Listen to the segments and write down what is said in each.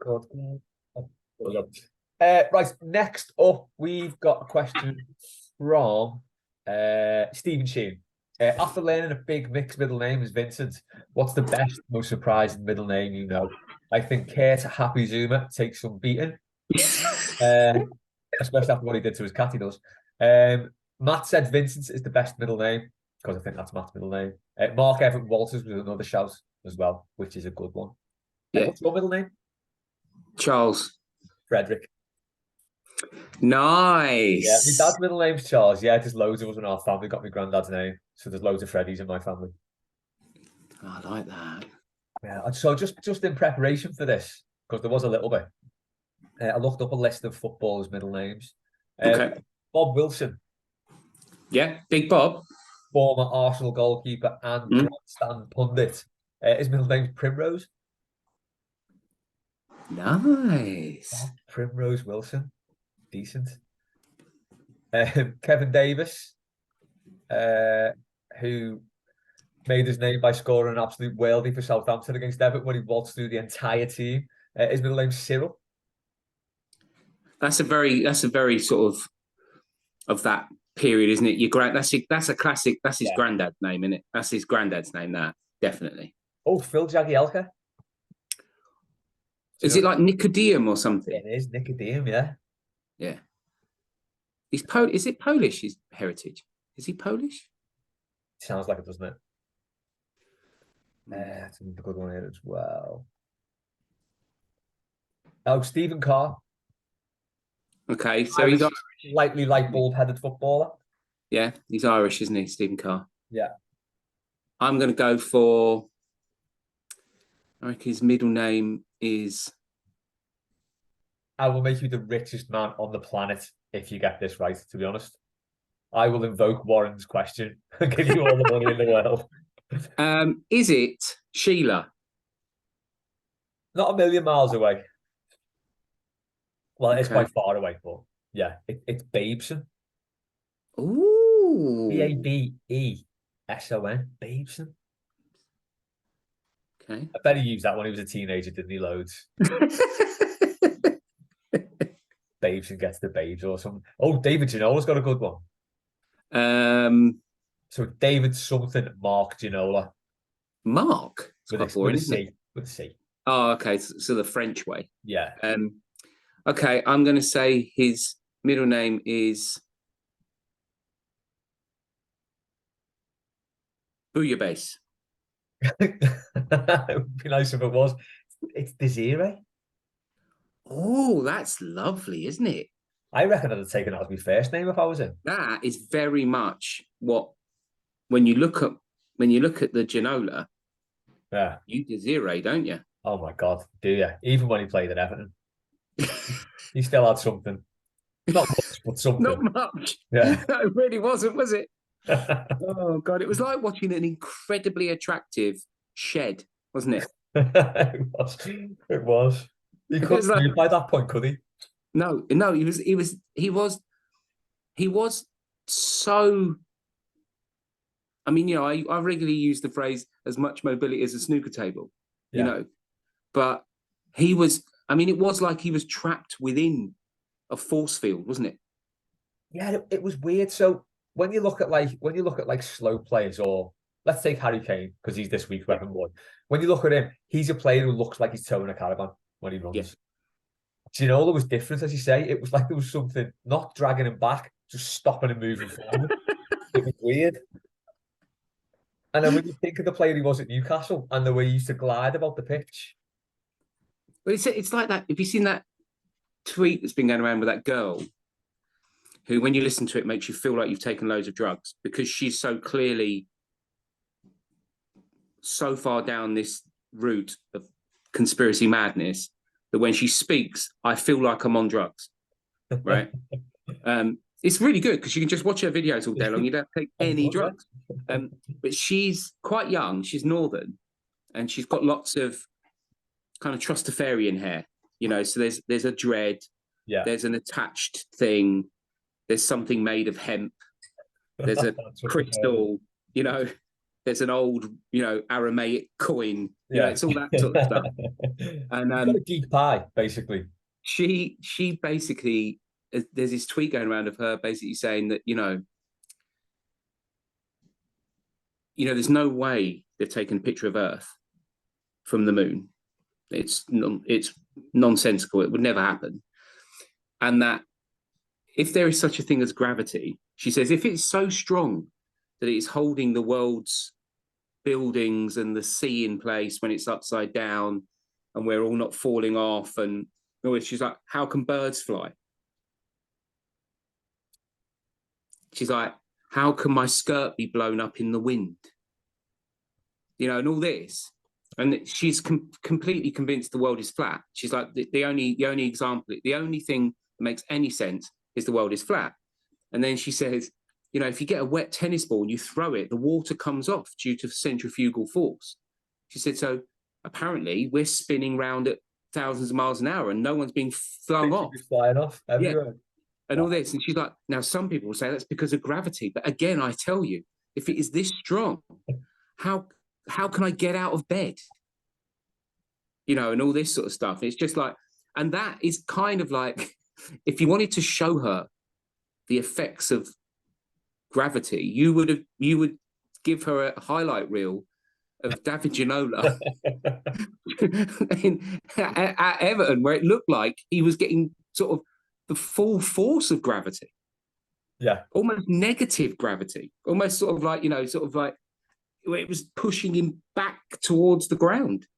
God. Right, next up, we've got a question from Stephen Sheen. After learning a big mixed middle name is Vincent, what's the best, most surprising middle name you know? I think Kurt Happy Zuma takes some beating, especially after what he did to his cat, he does. Matt said Vincent is the best middle name, because I think that's Matt's middle name. Mark Everett Walters was another shout as well, which is a good one. Yeah. What's your middle name? Charles. Frederick. Nice. Yeah, my dad's middle name's Charles. Yeah, there's loads of us in our family got my granddad's name. So there's loads of Freddies in my family. I like that. Yeah, so just in preparation for this, because there was a little bit, I looked up a list of footballers' middle names. Okay. Bob Wilson. Yeah, Big Bob. Former Arsenal goalkeeper and grandstand pundit. His middle name's Primrose. Nice. Oh, Primrose Wilson. Decent. Kevin Davis, who made his name by scoring an absolute worldie for Southampton against Everton when he waltzed through the entire team. His middle name's Cyril. That's a very sort of that period, isn't it? That's a classic. That's his granddad's name, isn't it? That's his granddad's name. That definitely. Oh, Phil Jagielka. Is it like Nicodeum or something? It is Nicodeum, yeah. Yeah. He's Polish. Is it Polish? His heritage? Is he Polish? Sounds like it, doesn't it? That's a good one here as well. Oh, Stephen Carr. Okay, so he's Irish. Lightly light bulb-headed footballer. Yeah, he's Irish, isn't he, Stephen Carr? Yeah. I'm going to go for. I reckon his middle name is. I will make you the richest man on the planet if you get this right, to be honest. I will invoke Warren's question and give you all the money in the world. Is it Sheila? Not a million miles away. Well, it's quite far away, but yeah, it's Babeson. Ooh. Babeson. Babeson. Okay. I bet he used that when he was a teenager, didn't he? Loads. Babeson gets the babes or something. Oh, David Ginola's got a good one. So David something, Mark Ginola. Mark? With a C. With a C. Oh, okay. So the French way. Yeah. Okay, I'm going to say his middle name is Bouillabaisse. It would be nice if it was. It's Desiree. Oh, that's lovely, isn't it? I reckon I'd have taken that as my first name if I was him. That is very much what when you look at the Ginola, yeah, you Desiree, don't you? Oh my God, do you? Even when he played at Everton, he still had something. Not much, but something. Not much. Yeah, it really wasn't, was it? Oh God, it was like watching an incredibly attractive shed, wasn't it? It was. He couldn't like, by that point, could he? No, he was so. I mean, I regularly use the phrase "as much mobility as a snooker table," but he was. I mean, it was like he was trapped within a force field, wasn't it? Yeah, it was weird. So when you look at slow players, or let's take Harry Kane because he's this week's weapon boy. When you look at him, he's a player who looks like he's towing a caravan when he runs. Yeah. Ginola was different, as you say. It was like there was something not dragging him back, just stopping him moving forward. It was weird. And then when you think of the player he was at Newcastle and the way he used to glide about the pitch. Well, it's like that. Have you seen that tweet that's been going around with that girl who, when you listen to it, makes you feel like you've taken loads of drugs because she's so clearly so far down this route of conspiracy madness that when she speaks, I feel like I'm on drugs, right? It's really good because you can just watch her videos all day long. You don't take any drugs. But she's quite young. She's northern, and she's got lots of kind of Trustafarian hair. So there's a dread. Yeah. There's an attached thing. There's something made of hemp. There's a crystal. there's an old, Aramaic coin. Yeah. It's all that sort of stuff. And You've got a geek pie, basically. she basically, there's this tweet going around of her basically saying that, there's no way they've taken a picture of Earth from the moon. It's nonsensical. It would never happen. And that if there is such a thing as gravity, she says, if it's so strong that it's holding the world's buildings and the sea in place when it's upside down and we're all not falling off, and she's like, how can birds fly? She's like, how can my skirt be blown up in the wind? And all this. And she's completely convinced the world is flat. She's like, the only example, the only thing that makes any sense is the world is flat. And then she says, if you get a wet tennis ball and you throw it, the water comes off due to centrifugal force. She said, so apparently we're spinning round at thousands of miles an hour and no one's being flung off. Flying off everywhere. Yeah. And all this. And she's like, now some people will say that's because of gravity. But again, I tell you, if it is this strong, how can I get out of bed? And all this sort of stuff. It's just like, and that is kind of like, if you wanted to show her the effects of gravity, you would give her a highlight reel of David Ginola at Everton, where it looked like he was getting sort of the full force of gravity. Yeah. Almost negative gravity. Almost sort of like, it was pushing him back towards the ground.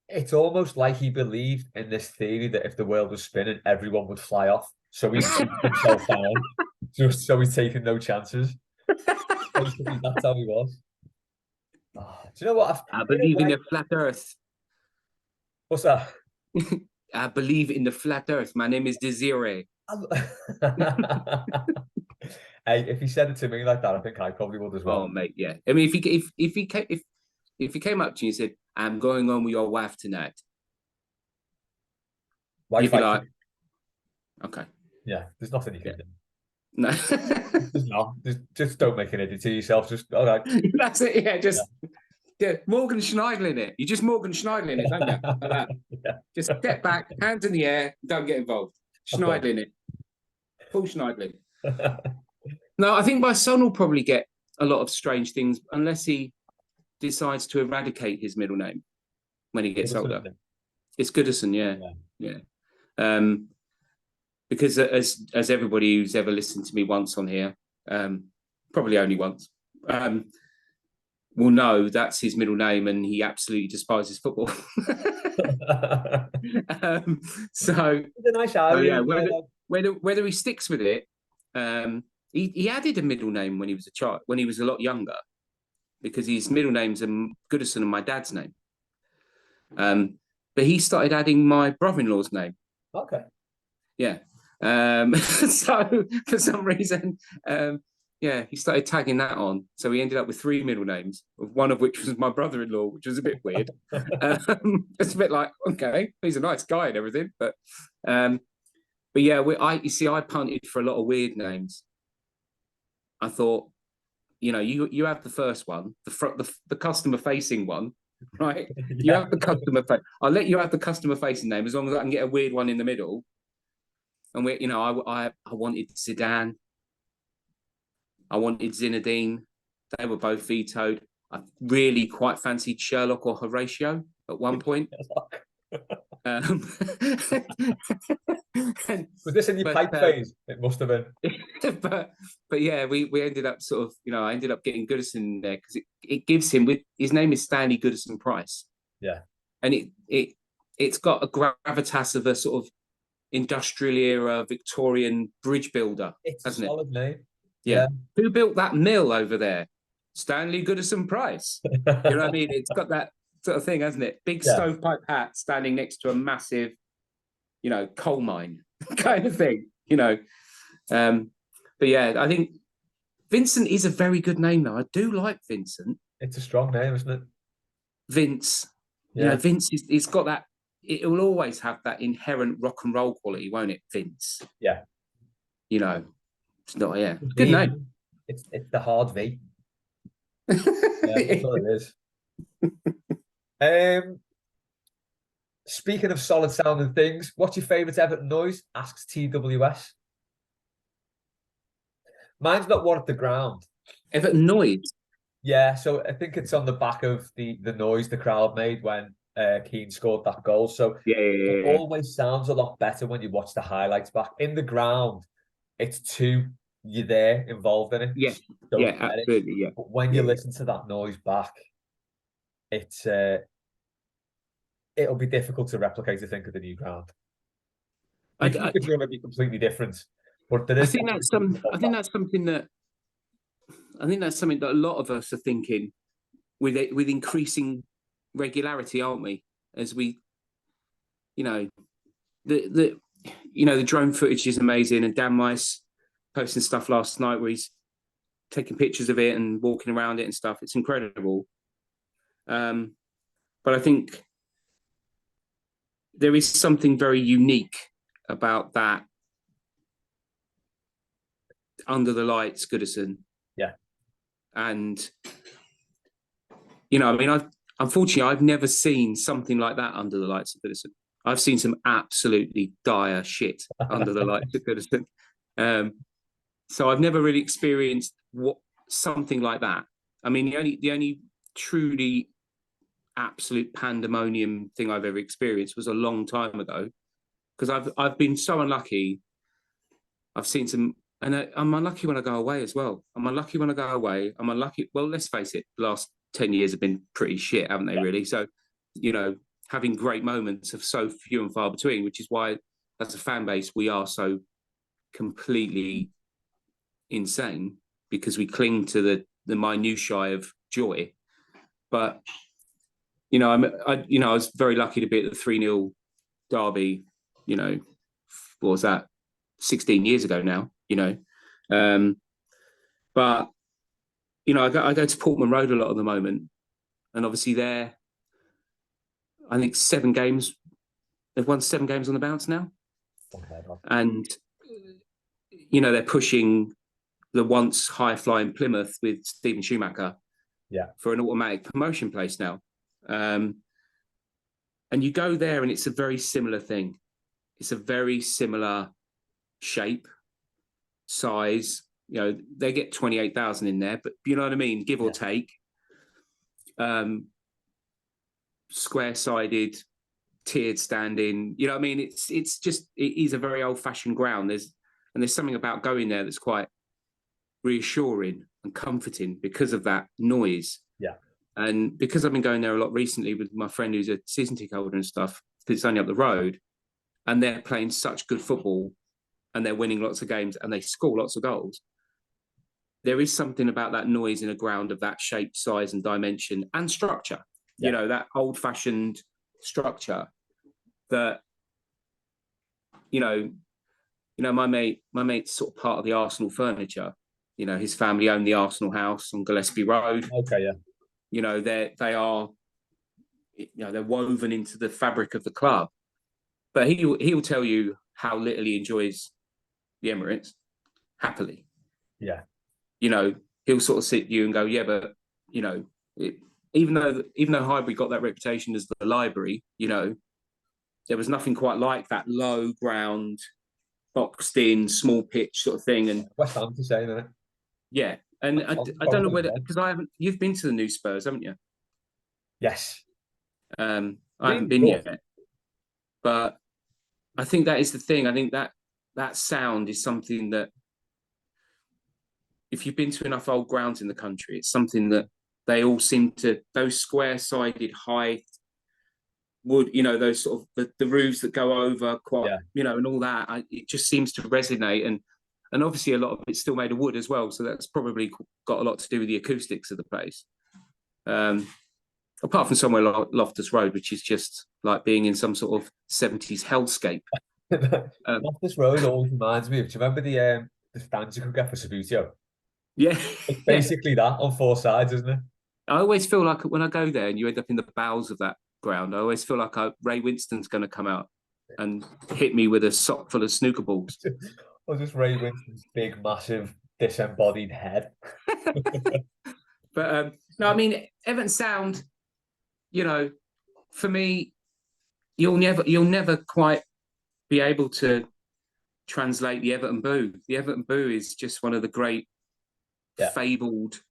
It's almost like he believed in this theory that if the world was spinning, everyone would fly off. So he's himself down. Just so he's taking no chances. Basically, that's how he was. Oh, do you know what? I believe in the flat Earth. What's that? I believe in the flat Earth. My name is Desiree. Hey, if he said it to me like that, I think I probably would as well. Oh, mate, yeah. I mean, if he came up to you and said, "I'm going on with your wife tonight," you'd be like, "Okay." Yeah, there's nothing you can do. No, There's not. Just don't make an idiot to yourself. Just all right. That's it. Yeah, yeah. Morgan Schneidling it. You just Morgan Schneidling it, don't you? Like that. Yeah. Just step back, hands in the air, don't get involved. Schneidling it. Full Schneidling. No, I think my son will probably get a lot of strange things unless he decides to eradicate his middle name when he gets older. It's Goodison, yeah. Because as everybody who's ever listened to me once on here, probably only once, will know that's his middle name, and he absolutely despises football. So it's a nice area. Whether he sticks with it, he added a middle name when he was a child, when he was a lot younger, because his middle name's Goodison and my dad's name. But he started adding my brother-in-law's name. Okay. Yeah. So for some reason, he started tagging that on. So he ended up with 3 middle names, one of which was my brother-in-law, which was a bit weird. It's a bit like, okay, he's a nice guy and everything, but yeah, I punted for a lot of weird names. I thought, you have the first one, the customer-facing one, right? Yeah. You have the customer face. I'll let you have the customer-facing name as long as I can get a weird one in the middle. And I wanted Zidane. I wanted Zinedine. They were both vetoed. I really quite fancied Sherlock or Horatio at one point. Was this in your pipe phase? It must have been. But yeah, we ended up sort of, I ended up getting Goodison there because it gives him, his name is Stanley Goodison Price. Yeah. And it's got a gravitas of a sort of industrial era Victorian bridge builder. It's a solid name. Yeah. Who built that mill over there? Stanley Goodison Price. You know what I mean? It's got that sort of thing, hasn't it? Big stovepipe hat standing next to a massive, coal mine kind of thing, But yeah, I think Vincent is a very good name, though. I do like Vincent. It's a strong name, isn't it? Vince. Yeah. Vince, it's got that, it will always have that inherent rock and roll quality, won't it, Vince? Yeah. It's not, good name. It's the hard V. Yeah, that's what it is. Um, Speaking of solid sounding things, what's your favourite Everton noise? Asks TWS. Mine's not one at the ground. Everton noise. Yeah, so I think it's on the back of the noise the crowd made when Keane scored that goal. So Yeah, yeah, it yeah, yeah. always sounds a lot better when you watch the highlights back. In the ground, it's too you're there involved in it. Yeah, So you don't yeah, get it. absolutely, yeah, But when you yeah, yeah. listen to that noise back, it's it'll be difficult to replicate, I think, at the new ground. I, You think I, it's going to be completely different, but there I is think definitely that's something some. I about think that. that's something that. I think that's something that a lot of us are thinking with increasing regularity, aren't we? As we, you know, the the drone footage is amazing, and Dan Mice posting stuff last night where he's taking pictures of it and walking around it and stuff. It's incredible. But I think there is something very unique about that under the lights Goodison. Yeah. And I mean, I've never seen something like that under the lights of Goodison. I've seen some absolutely dire shit under the lights of Goodison. So I've never really experienced something like that. I mean, the only truly absolute pandemonium thing I've ever experienced was a long time ago, because I've been so unlucky. I've seen some, and I'm unlucky when I go away as well. I'm unlucky when I go away. I'm unlucky. Well, let's face it, the last 10 years have been pretty shit, haven't they, really? So, having great moments are so few and far between, which is why, as a fan base, we are so completely insane, because we cling to the minutiae of joy. But, I was very lucky to be at the 3-0 derby, what was that, 16 years ago now, but I go to Portman Road a lot at the moment, and obviously there, I think they've won 7 games on the bounce now, and they're pushing the once high flying Plymouth with Stephen Schumacher, for an automatic promotion place now, and you go there and it's a very similar thing. It's a very similar shape, size. They get 28,000 in there, but you know what I mean, give or take. Square-sided, tiered standing. You know what I mean? It's just, it is a very old-fashioned ground. There's something about going there that's quite reassuring and comforting because of that noise. Yeah. And because I've been going there a lot recently with my friend who's a season ticket holder and stuff, because it's only up the road, and they're playing such good football, and they're winning lots of games, and they score lots of goals. There is something about that noise in a ground of that shape, size, and dimension and structure. Yeah. That old-fashioned structure that, my mate's sort of part of the Arsenal furniture. His family owned the Arsenal house on Gillespie Road. Okay, yeah. They are, they're woven into the fabric of the club. But he'll tell you how little he enjoys the Emirates, happily. Yeah. He'll sort of sit you and go, yeah, but even though Highbury got that reputation as the library, there was nothing quite like that low ground, boxed in, small pitch sort of thing. And West Ham's the same, isn't it? Yeah, and I don't know whether, because you've been to the new Spurs, haven't you? Yes. I haven't been yet, but I think that is the thing. I think that sound is something that, if you've been to enough old grounds in the country, it's something that they all seem to, those square-sided, high wood, those sort of the roofs that go over quite, and all that. It just seems to resonate, and obviously a lot of it's still made of wood as well, so that's probably got a lot to do with the acoustics of the place. Apart from somewhere like Loftus Road, which is just like being in some sort of 70s hellscape. Loftus Road always reminds me of, do you remember the stands you could get for Sabutio? Yeah. It's basically that on 4 sides, isn't it? I always feel like when I go there and you end up in the bowels of that ground, I always feel like Ray Winston's going to come out and hit me with a sock full of snooker balls. Or just Ray Winston's big, massive, disembodied head. But no, I mean, Everton sound, you know, for me, you'll never quite be able to translate the Everton boo. The Everton boo is just one of the great fabled,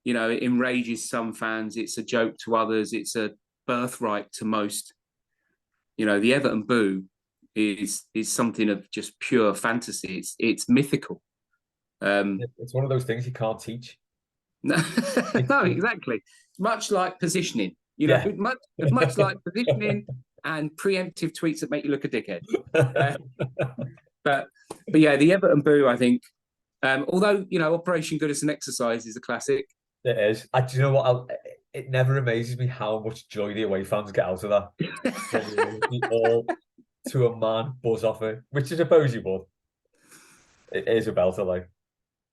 you know, it enrages some fans. It's a joke to others. It's a birthright to most. You know, the Everton boo is something of just pure fantasy. It's mythical. It's one of those things you can't teach. No, no, exactly. Much like positioning, you know, Yeah. much like positioning and preemptive tweets that make you look a dickhead. But yeah, the Everton boo, I think. Although, you know, Operation Goodness and Exercise is a classic. It is. Do you know what? It never amazes me how much joy the away fans get out of that. They all, to a man, buzz off it, which I suppose you would. It is a belter, like.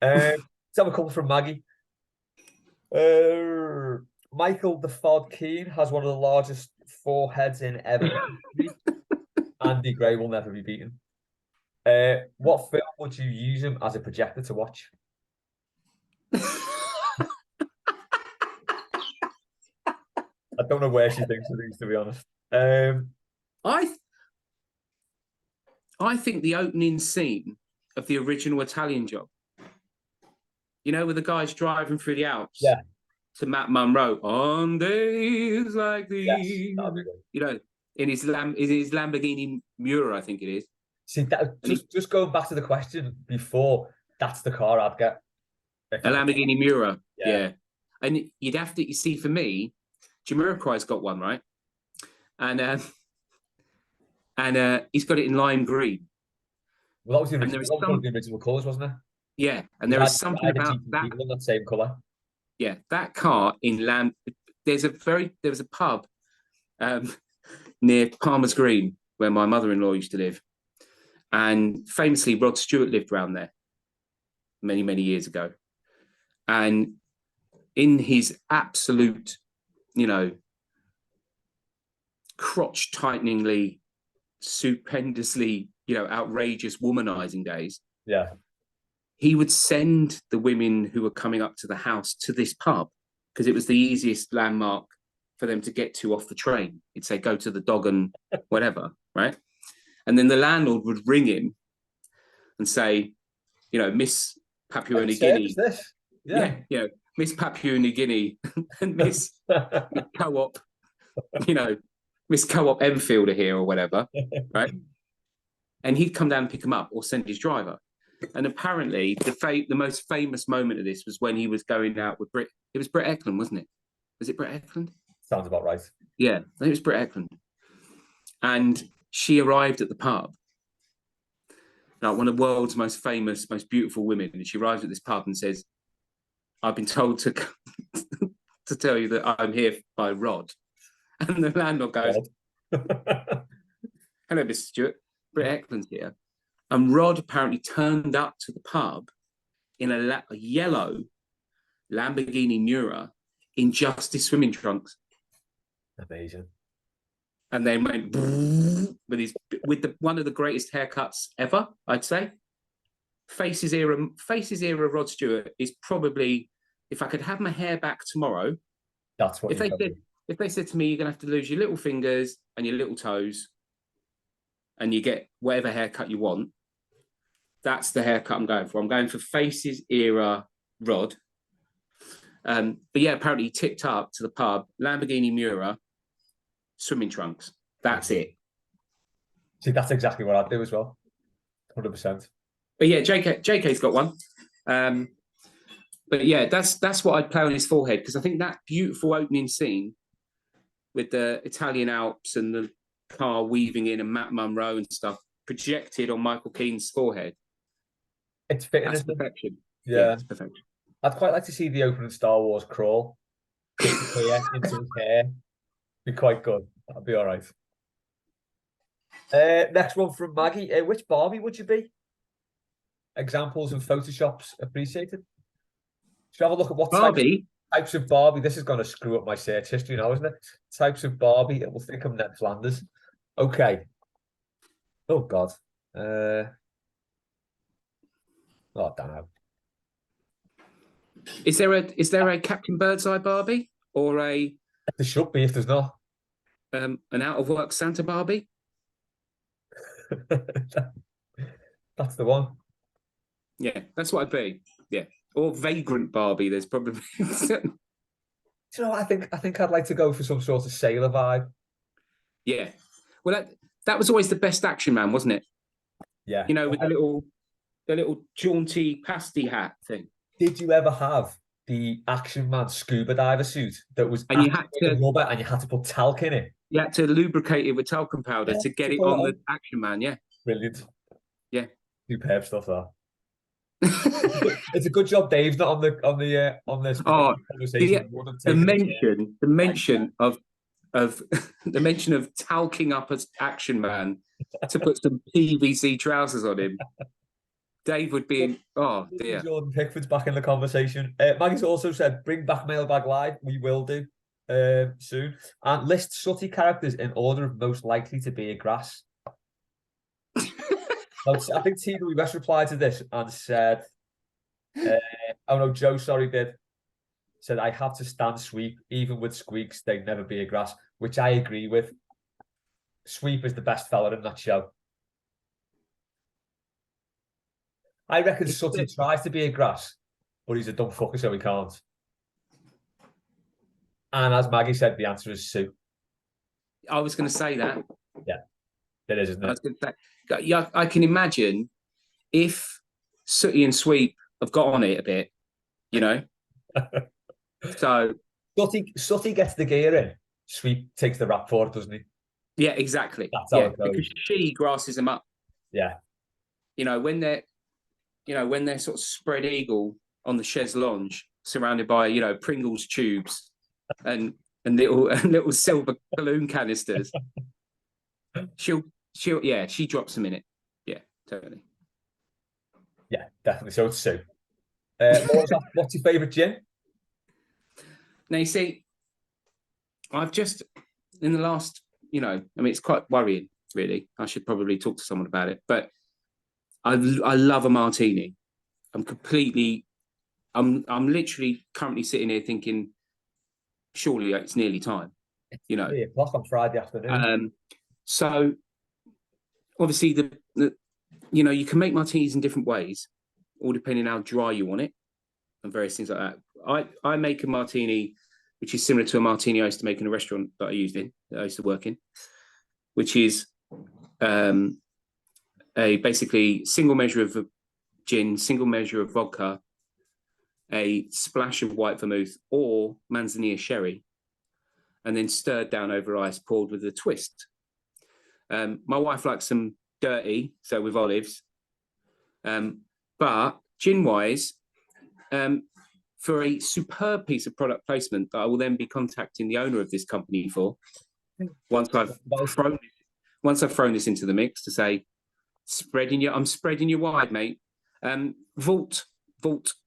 Let's have a couple from Maggie. Micheal the Fod Keane has one of the largest foreheads in Everton history. Andy Gray will never be beaten. What film would you use him as a projector to watch? I don't know where she thinks of these, to be honest. I think the opening scene of the original Italian Job, you know, with the guys driving through the Alps to Matt Monro on days like these, you know, in his Lamborghini Miura, I think it is. See, that just going back to the question before, that's the car I'd get. A Lamborghini Miura, yeah. And you'd have to, you see, for me, Jamiroquai's got one, right? And he's got it in lime green. Well, that was the original colours, wasn't it? Yeah, and there is something about that. In that same colour. Yeah, that car in Lamb. There was a pub near Palmer's Green where my mother-in-law used to live, and famously Rod Stewart lived around there many years ago, and in his absolute, you know, crotch-tighteningly, stupendously, you know, outrageous womanizing days. Yeah. He would send the women who were coming up to the house to this pub because it was the easiest landmark for them to get to off the train. He'd say, go to the Dog and whatever, right? And then the landlord would ring him and say, you know, Miss Papua New Guinea. Yeah, Miss Papua New Guinea and Miss Co-op, you know, Miss Co-op Enfield are here or whatever, right? And he'd come down and pick him up or send his driver. And apparently, the most famous moment of this was when he was going out with Britt. It was Britt Ekland, wasn't it? Was it Britt Ekland? Sounds about right. Yeah, I think it was Britt Ekland. And she arrived at the pub, like one of the world's most famous, most beautiful women. And she arrives at this pub and says, I've been told to to tell you that I'm here by Rod. And the landlord goes, hello, Mr. Stewart. Britt Ekland's here. And Rod apparently turned up to the pub in a yellow Lamborghini Miura in just his swimming trunks. Amazing. And then went with one of the greatest haircuts ever, I'd say. Faces era Rod Stewart is probably, if I could have my hair back tomorrow, that's what if they said to me, you're gonna have to lose your little fingers and your little toes and you get whatever haircut you want, that's the haircut I'm going for. I'm going for Faces era Rod. But yeah, apparently he tipped up to the pub, Lamborghini Miura, swimming trunks. That's it. See, that's exactly what I'd do as well. 100%. But yeah, JK's got one. But yeah, that's what I'd play on his forehead, because I think that beautiful opening scene with the Italian Alps and the car weaving in and Matt Monro and stuff projected on Micheal Keane's forehead. It's fitting. That's perfection. Yeah, it's perfection. I'd quite like to see the opening Star Wars crawl into his hair. Be quite good. That'd be all right. Next one from Maggie. Which Barbie would you be? Examples and Photoshops appreciated. Should we have a look at what types of Barbie? This is going to screw up my search history now, isn't it? Types of Barbie. It will think I'm Ned Flanders. Okay. Oh God. Oh, damn. Is there a Captain Birdseye Barbie or a There should be if there's not. an out of work Santa Barbie? That's the one. Yeah, that's what I'd be. Yeah, or Vagrant Barbie. There's probably Do you know what? I think I'd like to go for some sort of sailor vibe. yeah. Well, that was always the best Action Man, wasn't it? Yeah. You know, with the little jaunty pasty hat thing, Did you ever have the Action Man scuba diver suit that was and actually made of rubber and you had to put talc in it? you had to lubricate it with talcum powder Yeah, to get to it put it on on. the Action Man. Yeah, Brilliant. yeah. Superb stuff that. It's a good job Dave's not on this Oh, conversation. the We would have the taken it. mention of the mention of talking up as Action Man to put some PVC trousers on him. Dave would be, oh dear. Jordan Pickford's back in the conversation. Maggie's also said, bring back Mailbag Live. We will do soon. And list Sooty characters in order of most likely to be a grass. I think TWS replied to this and said, oh no, Joe, sorry, did. Said, I have to stand Sweep. Even with squeaks, they'd never be a grass, which I agree with. Sweep is the best fella in that show. I reckon Sooty tries to be a grass, but he's a dumb fucker, so he can't. And as Maggie said, the answer is Sue. I was going to say that. Yeah, it is, isn't I it? was going to say, yeah, I can imagine if Sooty and Sweep have got on it a bit, you know. So Sooty gets the gear in. Sweep takes the rap for it, doesn't he? yeah, exactly. That's how Yeah, it goes. because she grasses them up. Yeah. You know, when they're sort of spread eagle on the chaise lounge, surrounded by, you know, Pringles tubes and little silver balloon canisters. She drops them in it. Yeah, totally. Yeah, definitely. So it's Sue. What's your favourite gin? Now you see, I've just in the last, you know, I mean, it's quite worrying, really. I should probably talk to someone about it, but I love a martini. I'm literally currently sitting here thinking, surely it's nearly time, you know. 3 o'clock on Friday afternoon. So obviously the you know, you can make martinis in different ways, all depending on how dry you want it and various things like that. I make a martini which is similar to a martini I used to make in a restaurant that I used to work in, which is a basically single measure of gin, single measure of vodka, a splash of white vermouth or Manzanilla sherry, and then stirred down over ice, poured with a twist. My wife likes some dirty, so with olives. But gin-wise, for a superb piece of product placement that I will then be contacting the owner of this company for, once I've thrown this into the mix to say, I'm spreading you wide, mate. Vault,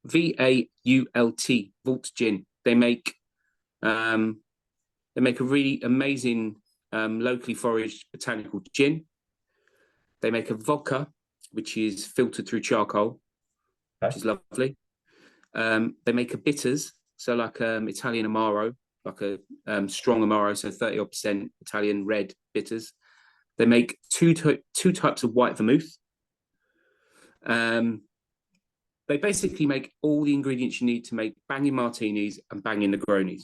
V-A-U-L-T, Vault Gin. They make a really amazing locally foraged botanical gin. They make a vodka, which is filtered through charcoal, which is lovely. They make a bitters, so like Italian Amaro, like a strong Amaro, so 30% Italian red bitters. They make two types of white vermouth. They basically make all the ingredients you need to make banging martinis and banging Negronis.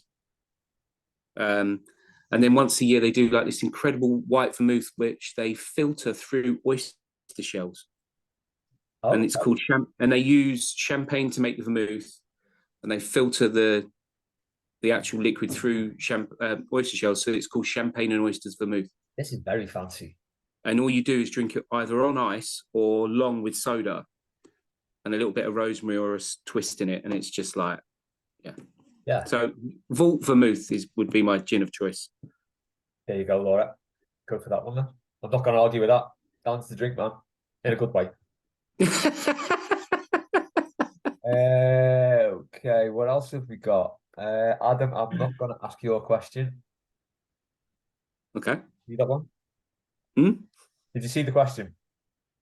And then once a year, they do like this incredible white vermouth, which they filter through oyster shells. Oh, and it's called and they use champagne to make the vermouth, and they filter the actual liquid through oyster shells. So it's called champagne and oysters vermouth. This is very fancy. And all you do is drink it either on ice or long with soda and a little bit of rosemary or a twist in it. And it's just like, yeah. So Vault Vermouth would be my gin of choice. There you go, Laura. Go for that one, then. I'm not going to argue with that. Dance the drink, man. In a good way. Okay, what else have we got? Adam, I'm not going to ask you a question. Okay. You got one? Hmm? Did you see the question?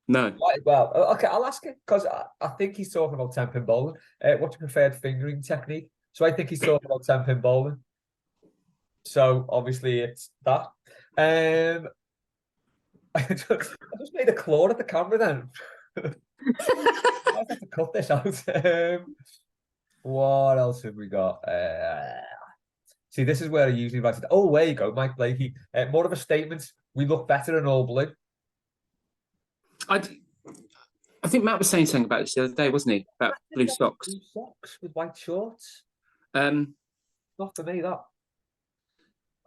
No. Right, well, okay, I'll ask it because I think he's talking about 10-pin bowling. What's your preferred fingering technique? So I think he's talking about 10-pin bowling. So obviously it's that. I just made a claw at the camera then. I have to cut this out. What else have we got? See, this is where I usually write it. Oh, there you go, Mike Blakey. More of a statement. We look better in all blue. I think Matt was saying something about this the other day, wasn't he? About blue socks. Blue socks with white shorts. Um, Not for me, that.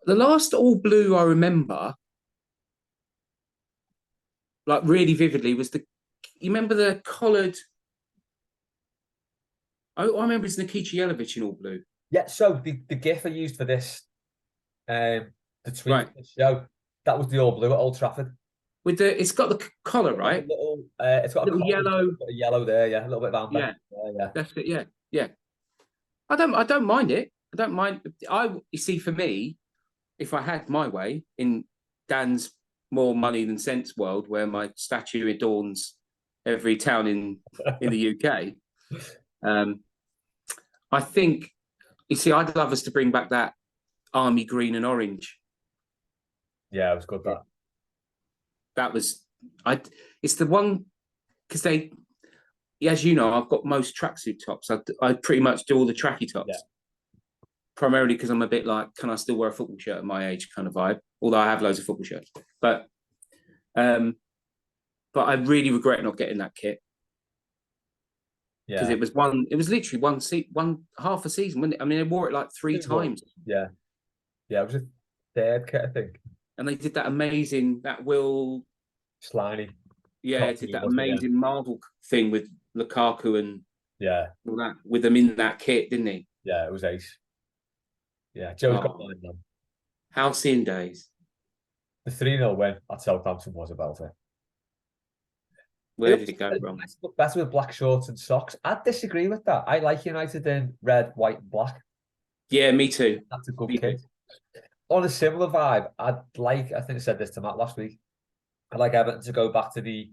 the last all blue I remember, like really vividly, was you remember the collared. I remember it's Nikita Jelavic in all blue. Yeah, so the GIF I used for this, the tweet Right. the show, that was the all blue at Old Trafford. It's got the collar, right? It's got a little yellow, a yellow there, yeah, a little bit of amber. Yeah, yeah. that's it. Yeah, yeah. I don't mind it. I don't mind. You see, for me, if I had my way in Dan's more money than sense world, where my statue adorns every town in the UK, I think, you see, I'd love us to bring back that army green and orange. Yeah, it was good. That was It's the one because they, as you know, I've got most tracksuit tops. I pretty much do all the tracky tops. Yeah. Primarily because I'm a bit like, can I still wear a football shirt at my age kind of vibe? Although I have loads of football shirts, but I really regret not getting that kit. Because it was literally one half a season, wasn't it? I mean, they wore it like three times. Yeah. Yeah, it was a third kit, I think. And they did that amazing, that Will Sliney. Yeah, did that amazing Marvel thing with Lukaku and all that, with them in that kit, didn't he? Yeah, it was ace. Yeah, Joe's got mine then. Halcyon days. The 3-0 win at Southampton was about it. Where did it go wrong? Look better with black shorts and socks. I'd disagree with that. I like United in red, white, and black. Yeah, me too. That's a good kit. On a similar vibe, I think I said this to Matt last week, I'd like Everton to go back to the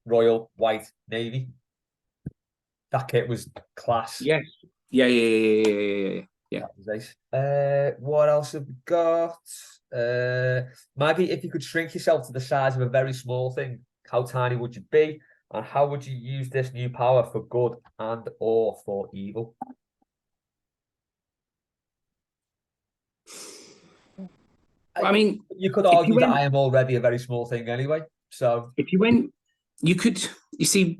royal white navy. That kit was class. Yes. Yeah. That was nice. What else have we got? Maybe if you could shrink yourself to the size of a very small thing, how tiny would you be? And how would you use this new power for good and or for evil? I mean, you could argue that I am already a very small thing anyway. So if you see,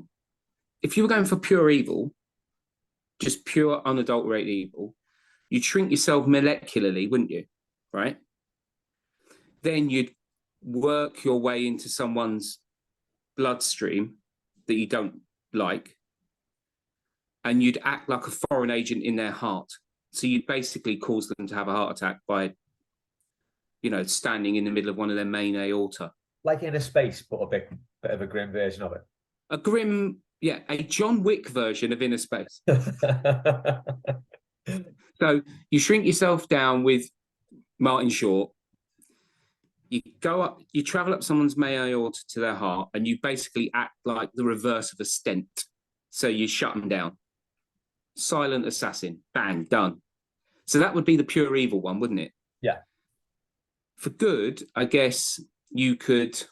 if you were going for pure evil, just pure unadulterated evil, you'd shrink yourself molecularly, wouldn't you? Right? Then you'd work your way into someone's bloodstream that you don't like, and you'd act like a foreign agent in their heart. So you'd basically cause them to have a heart attack by, standing in the middle of one of their main aorta. Like in a space, but a bit of a grim version of it. A John Wick version of Inner Space. So you shrink yourself down with Martin Short. You go up, you travel up someone's main aorta to their heart, and you basically act like the reverse of a stent. So you shut them down. Silent assassin. Bang, done. So that would be the pure evil one, wouldn't it? Yeah. For good, I guess you could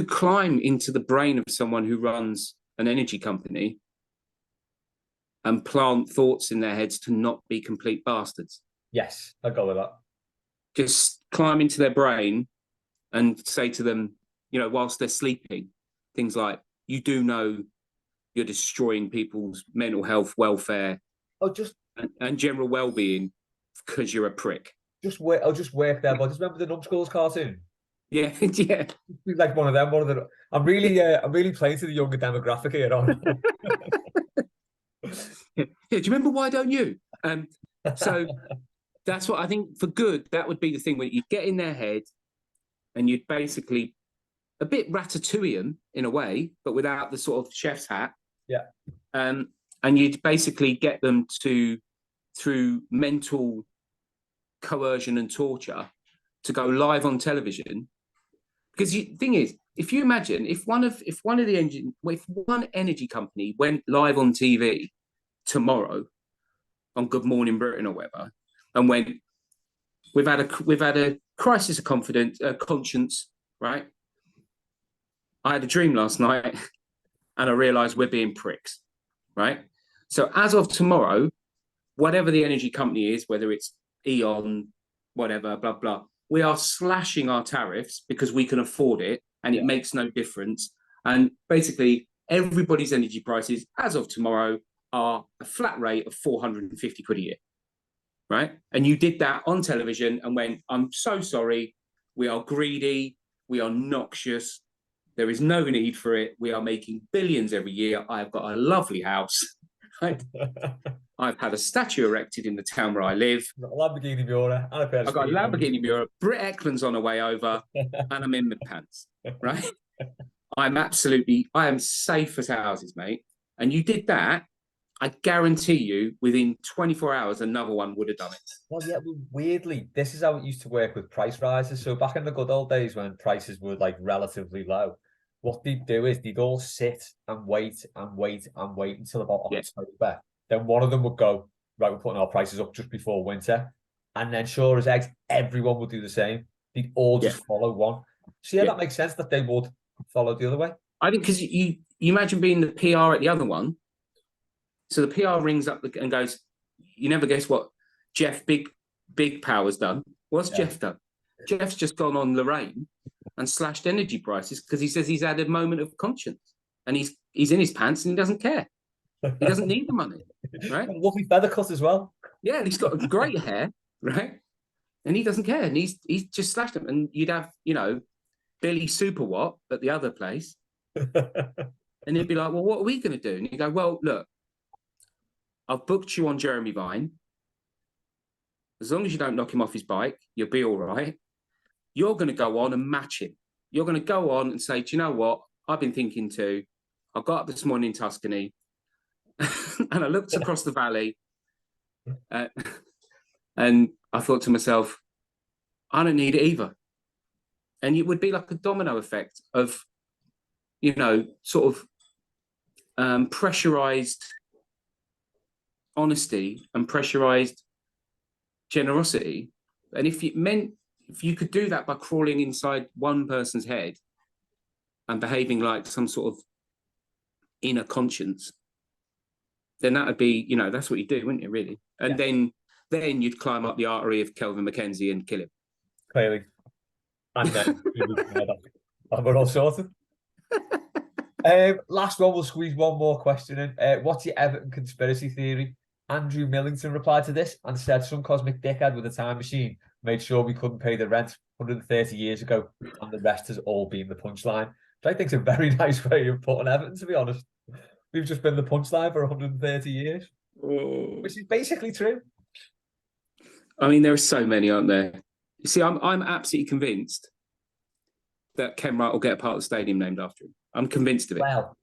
climb into the brain of someone who runs an energy company and plant thoughts in their heads to not be complete bastards. Yes, I'll go with that. Just climb into their brain and say to them, whilst they're sleeping, things like, you do know you're destroying people's mental health, welfare, and general well-being because you're a prick. I'll just work there, but just remember the Numbskulls cartoon. Yeah, yeah. Like one of them. I'm really playing to the younger demographic here. Yeah, do you remember Why Don't You? So that's what I think. For good, that would be the thing, where you get in their head and you'd basically a bit Ratatouille in a way, but without the sort of chef's hat. Yeah. And you'd basically get them to, through mental coercion and torture, to go live on television. Because the thing is, if you imagine if one energy company went live on TV tomorrow on Good Morning Britain or whatever, and went, we've had a crisis of conscience, right? I had a dream last night, and I realised we're being pricks, right? So as of tomorrow, whatever the energy company is, whether it's Eon, whatever, blah blah, we are slashing our tariffs because we can afford it, and it makes no difference. And basically, everybody's energy prices as of tomorrow are a flat rate of 450 quid a year, right? And you did that on television and went, I'm so sorry, we are greedy, we are noxious, there is no need for it, we are making billions every year, I've got a lovely house, I've had a statue erected in the town where I live, a Lamborghini Miura, and I've got a Lamborghini Miura, Britt Eklund's on her way over, and I'm in my pants, right? I am safe as houses, mate. And you did that, I guarantee you, within 24 hours, another one would have done it. Well, yeah, weirdly, this is how it used to work with price rises. So back in the good old days when prices were like relatively low, what they'd do is they'd all sit and wait and wait and wait until about October. Then one of them would go, right, we're putting our prices up just before winter. And then sure as eggs, everyone would do the same. They'd all just follow one. So yeah, that makes sense that they would follow the other way. I think because you imagine being the PR at the other one. So the PR rings up and goes, you never guess what Jeff Big Power's done. What's Jeff done? Jeff's just gone on Lorraine and slashed energy prices because he says he's had a moment of conscience and he's in his pants and he doesn't care. He doesn't need the money, right? Lovely feather cut as well. Yeah, and he's got great hair, right? And he doesn't care, and he's just slashed them. And you'd have, Billy Superwatt at the other place, and he'd be like, "Well, what are we going to do?" And you go, "Well, look, I've booked you on Jeremy Vine. As long as you don't knock him off his bike, you'll be all right. You're going to go on and match him. You're going to go on and say, do you know what? I've been thinking too. I got up this morning in Tuscany and I looked across the valley and I thought to myself, I don't need it either." And it would be like a domino effect of, sort of pressurized honesty and pressurized generosity. And if you could do that by crawling inside one person's head and behaving like some sort of inner conscience, then that would be, that's what you do, wouldn't you, really? And then you'd climb up the artery of Kelvin McKenzie and kill him. Clearly. And then we're all sorted. Last one, we'll squeeze one more question in. What's your Everton conspiracy theory? Andrew Millington replied to this and said some cosmic dickhead with a time machine made sure we couldn't pay the rent 130 years ago, and the rest has all been the punchline. Which I think is a very nice way of putting Everton, to be honest. We've just been the punchline for 130 years, which is basically true. I mean, there are so many, aren't there? You see, I'm absolutely convinced that Ken Wright will get a part of the stadium named after him. I'm convinced of it. Well,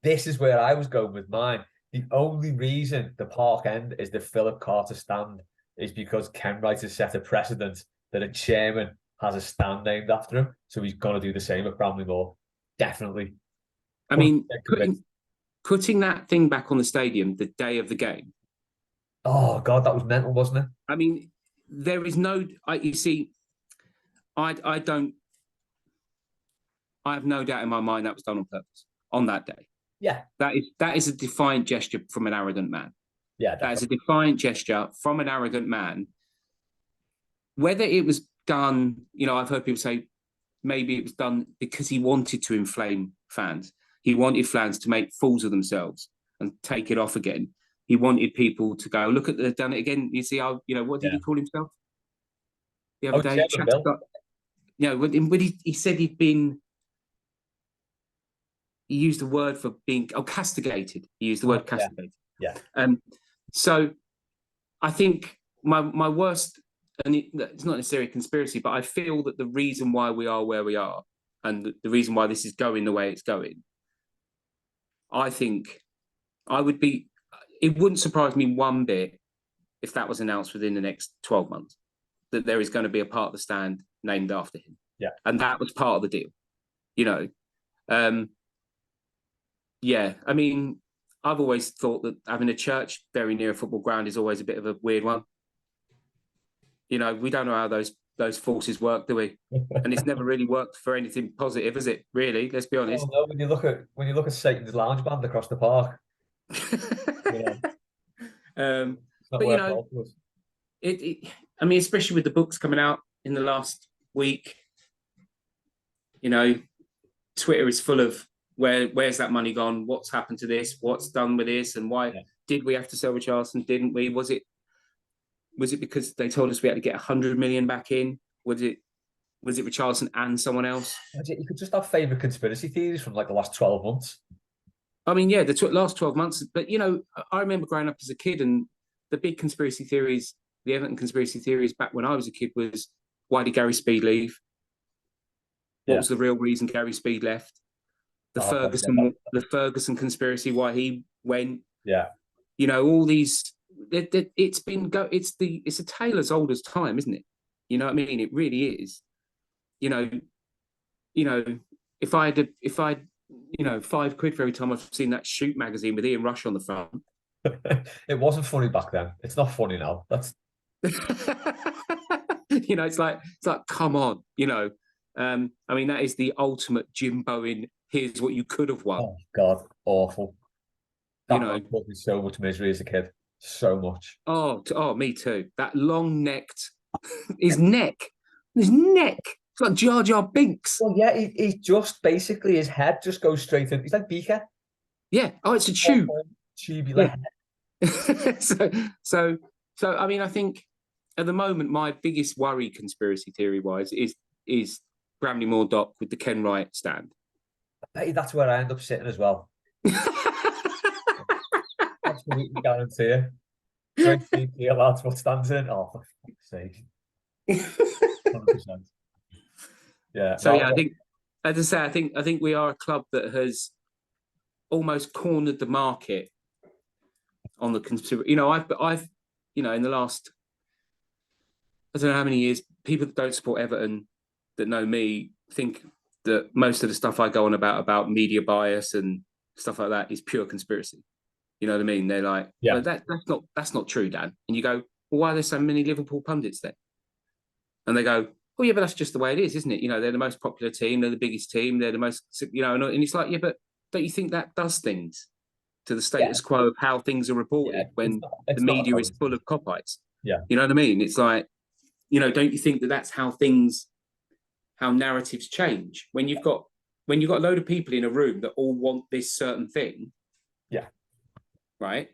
this is where I was going with mine. The only reason the Park End is the Philip Carter stand is because Ken Wright has set a precedent that a chairman has a stand named after him. So he's going to do the same at Bramley-Moore. Definitely. I mean, putting that thing back on the stadium the day of the game. Oh, God, that was mental, wasn't it? I mean, there is no... you see, I have no doubt in my mind that was done on purpose on that day. Yeah. That is a defiant gesture from an arrogant man. Yeah. Definitely. That is a defiant gesture from an arrogant man. Whether it was done, I've heard people say maybe it was done because he wanted to inflame fans. He wanted fans to make fools of themselves and take it off again. He wanted people to go, look at they've done it again. You see how, what did he call himself? The other day, when he said he'd been... He used the word for being castigated. He used the word castigated. Yeah. So I think my worst, and it's not necessarily a conspiracy, but I feel that the reason why we are where we are and the reason why this is going the way it's going, I think it wouldn't surprise me one bit if that was announced within the next 12 months. that there is going to be a part of the stand named after him. Yeah. And that was part of the deal, you know. Yeah, I mean, I've always thought that having a church very near a football ground is always a bit of a weird one. You know, we don't know how those forces work, do we? And it's never really worked for anything positive, has it? Really, let's be honest. No, when you look at Satan's lounge band across the park, yeah, it's not But you worked know, well for us. I mean, especially with the books coming out in the last week, you know, Twitter is full of where's that money gone? What's happened to this? What's done with this? And why did we have to sell Richarlison? Didn't we? Was it because they told us we had to get 100 million back in? Was it Richarlison and someone else? You could just have favourite conspiracy theories from like the last 12 months. I mean, yeah, the last 12 months. But, you know, I remember growing up as a kid, and the big conspiracy theories, the Everton conspiracy theories back when I was a kid was, why did Gary Speed leave? What was the real reason Gary Speed left? The Ferguson conspiracy, why he went. Yeah. You know, all these. It's a tale as old as time, isn't it? You know what I mean? It really is. You know, if I had £5 for every time I've seen that Shoot magazine with Ian Rush on the front. It wasn't funny back then. It's not funny now. That's you know, it's like come on, you know. I mean, that is the ultimate Jimbo in here's what you could have won. Oh God, awful. That man caused me so much misery as a kid. So much. Oh, me too. That long-necked his neck. It's like Jar Jar Binks. Well, yeah, he just basically his head just goes straight in. He's like Beaker. Yeah. Oh, it's a tube. Tubular head. So I mean, I think at the moment my biggest worry, conspiracy theory wise, is Bramley Moore Dock with the Ken Wright stand. I bet that's where I end up sitting as well. Absolutely guarantee it. Great to lads, what stands in? Oh, for fuck's sake. 100%. Yeah. So yeah, I think, as I say, I think we are a club that has almost cornered the market on the consumer. You know, I've you know, in the last, I don't know how many years, people that don't support Everton that know me think that most of the stuff I go on about media bias and stuff like that is pure conspiracy. You know what I mean? They're like, yeah, that's not true, Dan. And you go, well, why are there so many Liverpool pundits then? And they go, oh yeah, but that's just the way it is, isn't it? You know, they're the most popular team, they're the biggest team, they're the most, you know, and it's like, yeah, but don't you think that does things to the status quo of how things are reported when the media is full of cop-ites? Yeah. You know what I mean? It's like, you know, don't you think that that's how narratives change when you've got a load of people in a room that all want this certain thing? Yeah. Right.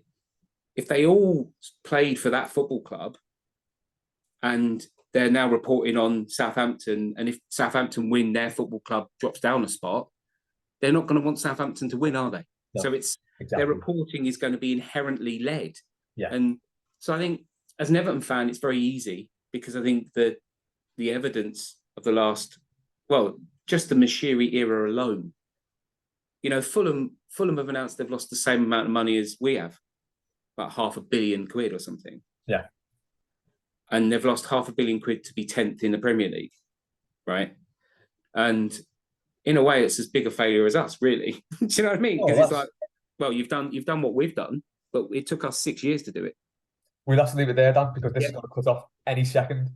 If they all played for that football club and they're now reporting on Southampton, and if Southampton win, their football club drops down a spot, they're not going to want Southampton to win, are they? No, so it's their reporting is going to be inherently led. Yeah. And so I think as an Everton fan, it's very easy because I think the evidence of the last, well, just the Mashiri era alone, you know, Fulham have announced they've lost the same amount of money as we have, about £500 million or something. Yeah. And they've lost £500 million to be 10th in the Premier League, right? And in a way, it's as big a failure as us, really. Do you know what I mean? Because it's like, well, you've done what we've done, but it took us 6 years to do it. We'll have to leave it there, Dan, because this is going to cut off any second.